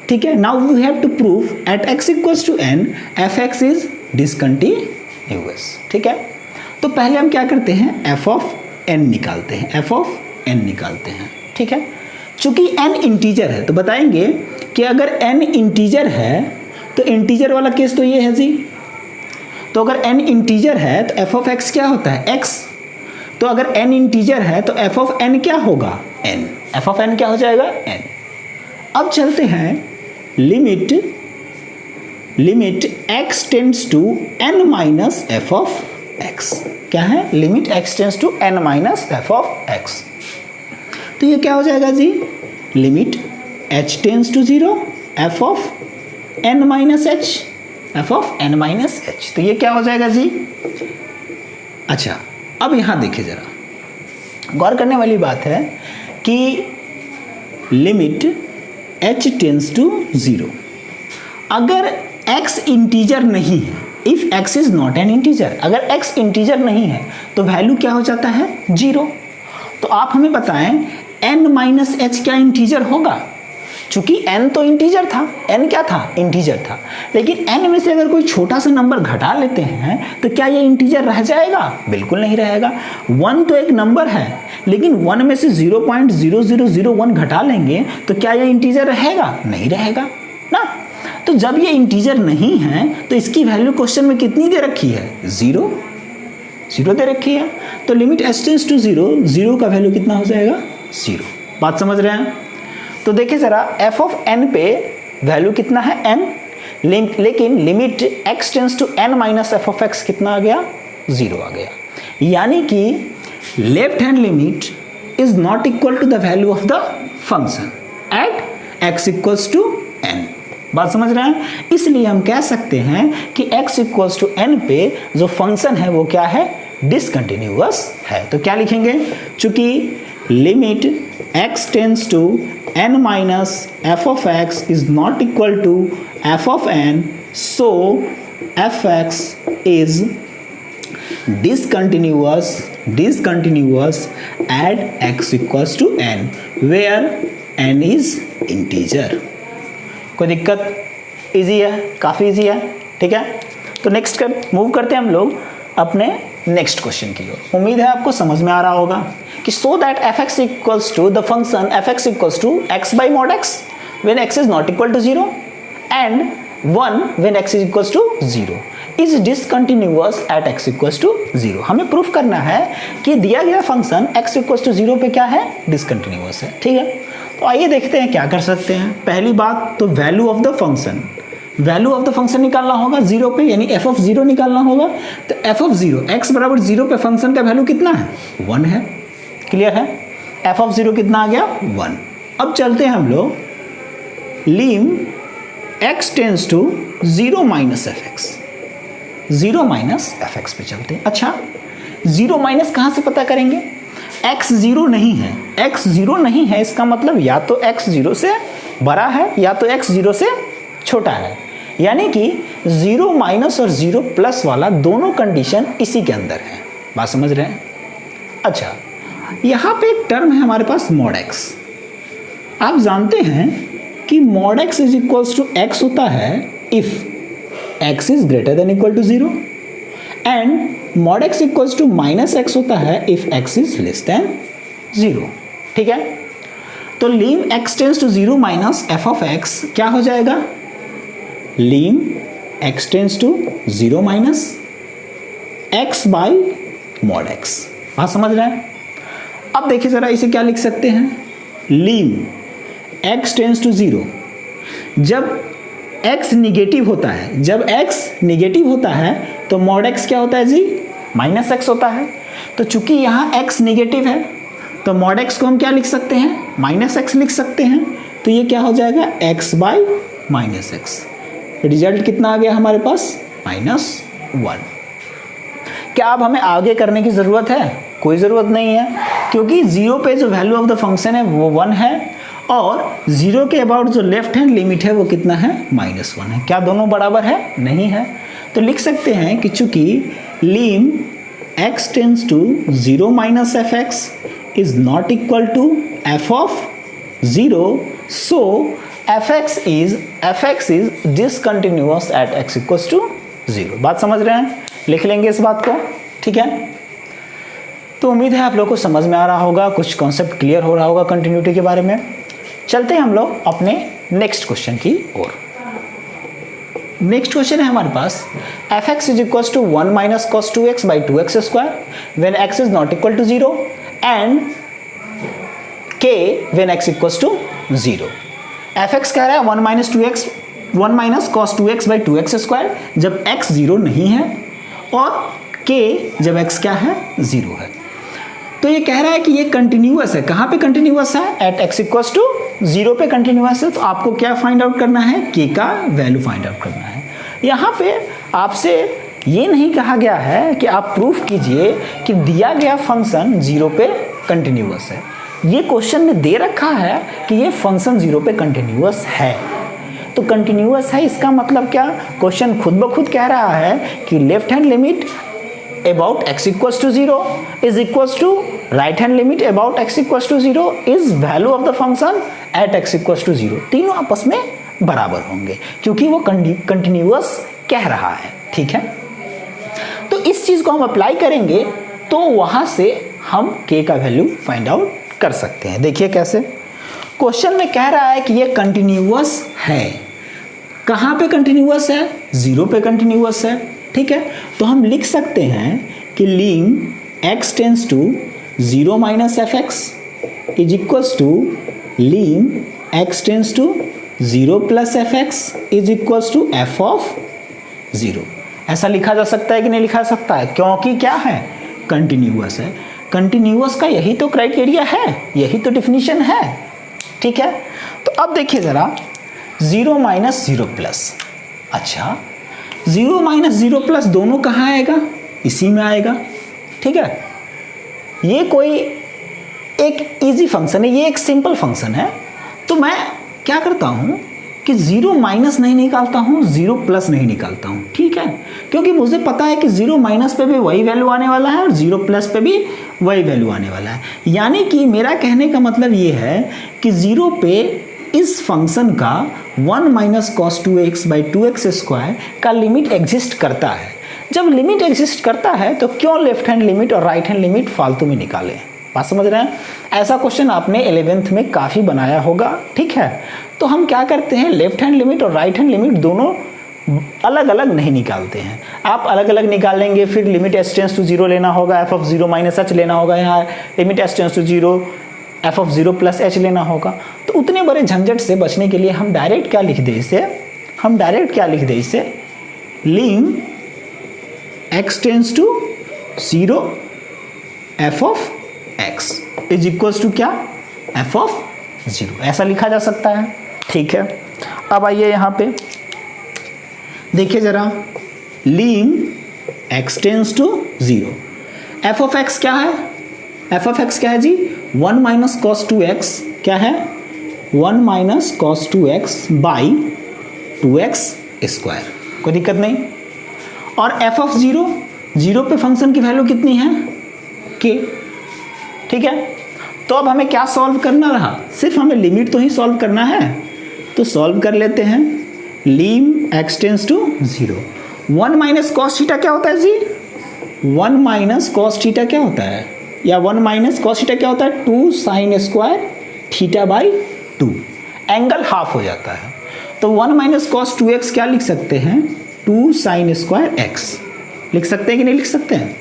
ठीक है, now we have to prove at x equals to n f x is discontinuous. ठीक है, तो पहले हम क्या करते हैं? एफ ऑफ n निकालते हैं। एफ ऑफ n निकालते हैं। ठीक है, चूंकि n इंटीजर है तो बताएंगे कि अगर n इंटीजर है तो इंटीजर वाला केस तो ये है जी। तो अगर n इंटीजर है तो एफ ऑफ x क्या होता है? x। तो अगर n इंटीजर है तो एफ ऑफ n क्या होगा? n। एफ ऑफ n क्या हो जाएगा? n। अब चलते हैं limit x tends to n minus f of x। क्या है? Limit x tends to n minus f of x। तो ये क्या हो जाएगा जी? Limit h tends to 0 f of n minus h, f of n minus h। तो ये क्या हो जाएगा जी? अच्छा, अब यहाँ देखिए जरा, गौर करने वाली बात है कि लिमिट h टेंड्स टू 0, अगर x इंटीजर नहीं है, if x is not an integer, अगर x इंटीजर नहीं है तो वैल्यू क्या हो जाता है? 0। तो आप हमें बताएं n माइनस h क्या इंटीजर होगा? चूंकि n तो इंटीजर था, n क्या था, इंटीजर था, लेकिन n में से अगर कोई छोटा सा नंबर घटा लेते हैं तो क्या ये इंटीजर रह जाएगा? बिल्कुल नहीं रहेगा। 1 तो एक नंबर है, लेकिन 1 में से 0.0001 घटा लेंगे तो क्या ये इंटीजर रहेगा? नहीं रहेगा ना। तो जब ये इंटीजर नहीं है तो इसकी वैल्यू क्वेश्चन में कितनी दे रखी है? 0 दे रखी है। तो लिमिट s टेंड्स टू 0 का वैल्यू कितना हो जाएगा? 0। बात समझ रहे हैं? तो देखिए जरा f ऑफ n पे वैल्यू कितना है? n, लेकिन limit x tends to n minus f of x कितना आ गया? 0 आ गया। यानी कि left hand limit is not equal to the value of the function at x equals to n। बात समझ रहे हैं? इसलिए हम कह सकते हैं कि x इक्वल्स टू n पे जो फंक्शन है वो क्या है? डिसकंटिन्यूअस है। तो क्या लिखेंगे? चूंकि limit x tends to n minus f of x is not equal to f of n, so fx is discontinuous at x equals to n where n is integer। कोई दिक्कत? इजी है, काफ़ी easy है, ठीक है। तो next move करते हैं हम लोग अपने नेक्स्ट क्वेश्चन की ओर। उम्मीद है आपको समझ में आ रहा होगा कि so that fx equals to the function fx equals to x by mod x when x is not equal to 0 and 1 when x is equals to 0 is discontinuous at x equals to 0। हमें proof करना है कि दिया गया function x equals to 0 पे क्या है? Discontinuous है, ठीक है। तो आइए देखते हैं क्या कर सकते हैं। पहली बात तो वैल्यू ऑफ द फंक्शन निकालना होगा 0 पे, यानी f ऑफ 0 निकालना होगा। तो f ऑफ 0 x बराबर 0 पे फंक्शन का वैल्यू कितना है? 1 है। क्लियर है? f ऑफ 0 कितना आ गया? 1। अब चलते हैं हम लोग lim x tends to 0 minus fx पे चलते हैं। अच्छा, 0 माइनस कहाँ से पता करेंगे? x 0 नहीं है, इसका मतलब या तो x 0 से बड़ा है या तो x 0 से छोटा है। यानी कि 0 माइनस और 0 प्लस वाला दोनों कंडीशन इसी के अंदर है। बात समझ रहे हैं? अच्छा, यहाँ पे एक टर्म है हमारे पास mod x। आप जानते हैं कि mod x is equals to x होता है if x is greater than equal to 0 and mod x equals to minus x होता है if x is less than 0। ठीक है, तो lim x tends to 0 minus f of x क्या हो जाएगा? lim x tends to 0 minus x by mod x। बात समझ रहे हैं? अब देखिए जरा इसे क्या लिख सकते हैं? lim x टेंड्स टू 0, जब x निगेटिव होता है, तो mod x क्या होता है जी? माइनस x होता है। तो चूंकि यहाँ x निगेटिव है तो mod x को हम क्या लिख सकते हैं? माइनस x लिख सकते हैं। तो ये क्या हो जाएगा? x by minus x। Result कितना आ गया हमारे पास? -1। क्या अब हमें आगे करने की ज़रूरत है? कोई ज़रूरत नहीं है, क्योंकि 0 पे जो वैल्यू ऑफ द फंक्शन है वो 1 है और 0 के अबाउट जो लेफ्ट हैंड लिमिट है वो कितना है? -1 है। क्या दोनों बराबर है? नहीं है। तो लिख सकते हैं कि चूंकि lim x tends to 0 minus fx is not equal to f of 0, so fx is discontinuous at x equals to 0। बात समझ रहे हैं? लिख लेंगे इस बात को, ठीक है। तो उम्मीद है आप लोगों को समझ में आ रहा होगा, कुछ कॉन्सेप्ट क्लियर हो रहा होगा कंटिन्यूटी के बारे में। चलते हैं हम लोग अपने नेक्स्ट क्वेश्चन की ओर। नेक्स्ट क्वेश्चन है हमारे पास fx is equals to 1 minus cos 2x by 2x square when x is not equal to 0 and k when x equals to 0। fx कह रहा है 1 minus cos 2x by 2x square जब x 0 नहीं है और k जब x क्या है? 0 है। तो ये कह रहा है कि ये कंटिन्यूअस है। कहाँ पे कंटिन्यूअस है? एट x इक्वल्स टू 0 पे कंटिन्यूअस है। तो आपको क्या फाइंड आउट करना है? k का वैल्यू फाइंड आउट करना है। यहाँ पे आपसे ये नहीं कहा गया है कि आप प्रूफ कीजिए कि दिया गया फंक्शन 0 पे कंटिन्यूअस है। ये क्वेश्चन में दे रखा है कि ये फंक्शन 0 पे कंटिन्यूअस है। तो कंटिन्यूअस है इसका मतलब क्या? क्वेश्चन खुद ब खुद कह रहा है कि left hand limit about x equals to 0 is equals to right hand limit about x equals to 0 is value of the function at x equals to 0। तीनों आपस में बराबर होंगे क्योंकि वो कंटिन्यूअस कह रहा है, ठीक है। तो इस चीज को हम अप्लाई करेंगे तो वहां से हम k का वैल्यू फाइंड आउट कर सकते हैं। देखिए कैसे, क्वेश्चन में कह रहा है कि ये कंटिन्यूअस है। कहां पे कंटिन्यूअस है? 0 पे कंटिन्यूअस है, ठीक है। तो हम लिख सकते हैं कि lim x tends to 0 minus f x is equals to lim x tends to 0 plus f x is equals to f of 0। ऐसा लिखा जा सकता है कि नहीं लिखा जा सकता है? क्योंकि क्या है? कंटिन्यूअस है। कंटिन्यूअस का यही तो क्राइटेरिया है, यही तो डिफिनीशन है, ठीक है। तो अब देखिए जरा 0 माइनस 0 प्लस, अच्छा 0 माइनस 0 प्लस दोनों कहाँ आएगा? इसी में आएगा, ठीक है। ये कोई एक इजी फंक्शन है, ये एक सिंपल फंक्शन है। तो मैं क्या करता हूँ कि 0 माइनस नहीं निकालता हूँ, 0 प्लस नहीं निकालता हूँ, ठीक है। क्योंकि मुझे पता है कि 0 माइनस पे भी वही वैल्यू आने वाला है और 0 प्लस पे भी वही वैल्यू आने वाला है। यानी कि मेरा कहने का मतलब ये है कि 0 पे इस फंक्शन का 1 minus cos 2x by 2x square का लिमिट एग्जिस्ट करता है। जब लिमिट एग्जिस्ट करता है तो क्यों लेफ्ट हैंड लिमिट और राइट हैंड लिमिट फालतू में निकालें? बात समझ रहे हैं? ऐसा क्वेश्चन आपने 11th में काफ़ी बनाया होगा, ठीक है। तो हम क्या करते हैं, लेफ्ट हैंड लिमिट और राइट हैंड लिमिट दोनों अलग अलग नहीं निकालते हैं। आप अलग अलग निकालेंगे, फिर लिमिट h टेंड्स टू 0 लेना होगा, f ऑफ 0 माइनस h लेना होगा, यहाँ limit h tends to 0 f of 0 plus h लेना होगा। तो उतने बड़े झंझट से बचने के लिए हम डायरेक्ट क्या लिख दें इसे, lim x tends to 0 f of x is equals to क्या? f ऑफ 0, ऐसा लिखा जा सकता है, ठीक है। अब आइए यहाँ पे देखिए जरा, lim x tends to 0, f of x क्या है? f ऑफ x क्या है जी? 1 माइनस कॉस 2x क्या है? 1 minus cos 2x by 2x square, कोई दिक्कत नहीं। और f ऑफ 0 पे फंक्शन की वैल्यू कितनी है? k, ठीक है। तो अब हमें क्या सॉल्व करना रहा? सिर्फ हमें लिमिट तो ही सॉल्व करना है, तो सॉल्व कर लेते हैं। lim x tends to 0, 1 minus cos theta क्या होता है जी? 1 माइनस कॉस थीटा क्या होता है? या 1 माइनस कॉस थीटा क्या होता है? 2 sine square theta by 2, angle half हो जाता है। तो 1 माइनस कॉस 2x क्या लिख सकते हैं? 2 साइन स्क्वायर x लिख सकते हैं कि नहीं लिख सकते हैं?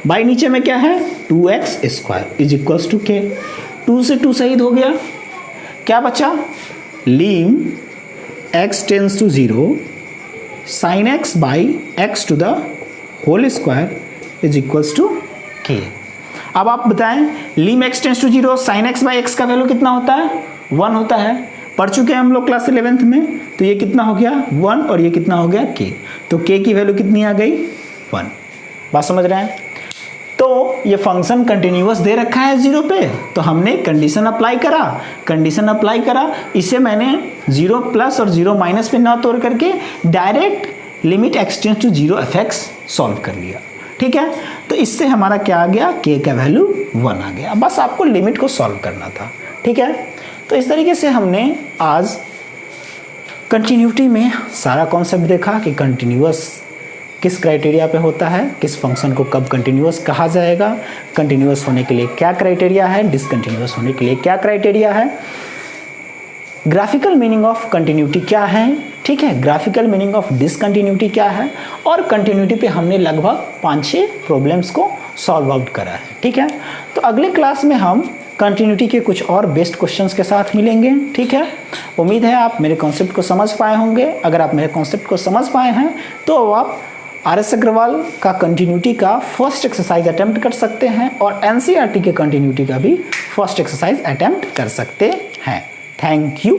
बाई नीचे में क्या है? 2x square is equals to k। 2 से 2 शहीद हो गया, क्या बचा? lim x tends to 0 sine x by x to the whole square is equals to k। अब आप बताएं, lim x tends to 0 sine x by x का वैल्यू कितना होता है? 1 होता है, पढ़ चुके हैं हम लोग क्लास 11th में। तो ये कितना हो गया? 1, और ये कितना हो गया? k। तो k की वैल्यू कितनी आ गई? 1। बात समझ रहे हैं? तो ये फंक्शन कंटिन्यूअस दे रखा है 0 पे, तो हमने कंडीशन अप्लाई करा, इसे मैंने 0 प्लस और 0 माइनस पे ना तोड़ करके direct limit x tends to 0 f x solve कर लिया, ठीक है। तो इससे हमारा क्या आ गया? k का वैल्यू 1 आ गया। बस आपको लिमिट को सॉल्व करना था, ठीक है। तो इस तरीके से हमने आज कंटिन्यूटी में सारा कॉन्सेप्ट देखा कि कंटिन्यूअस किस क्राइटेरिया पे होता है, किस फंक्शन को कब कंटिन्यूअस कहा जाएगा, कंटिन्यूअस होने के लिए क्या क्राइटेरिया है, डिसकंटिन्यूअस होने के लिए क्या क्राइटेरिया है, ग्राफिकल मीनिंग ऑफ कंटिन्यूटी क्या है, ठीक है, ग्राफिकल मीनिंग ऑफ डिसकंटिन्यूटी क्या है, और कंटिन्यूटी पे हमने लगभग 5-6 प्रॉब्लम्स को सॉल्व आउट करा है, ठीक है। तो अगले क्लास में हम कंटिन्यूटी के कुछ और बेस्ट क्वेश्चंस के साथ मिलेंगे, ठीक है। उम्मीद है आप मेरे कॉन्सेप्ट को समझ पाए होंगे। अगर आप मेरे कॉन्सेप्ट को समझ पाए हैं तो आप RS अग्रवाल का कंटिन्यूटी का फर्स्ट एक्सरसाइज अटेम्प्ट कर सकते हैं और NCERT के कंटिन्यूटी का भी फर्स्ट एक्सरसाइज अटेम्प्ट कर सकते हैं। Thank you.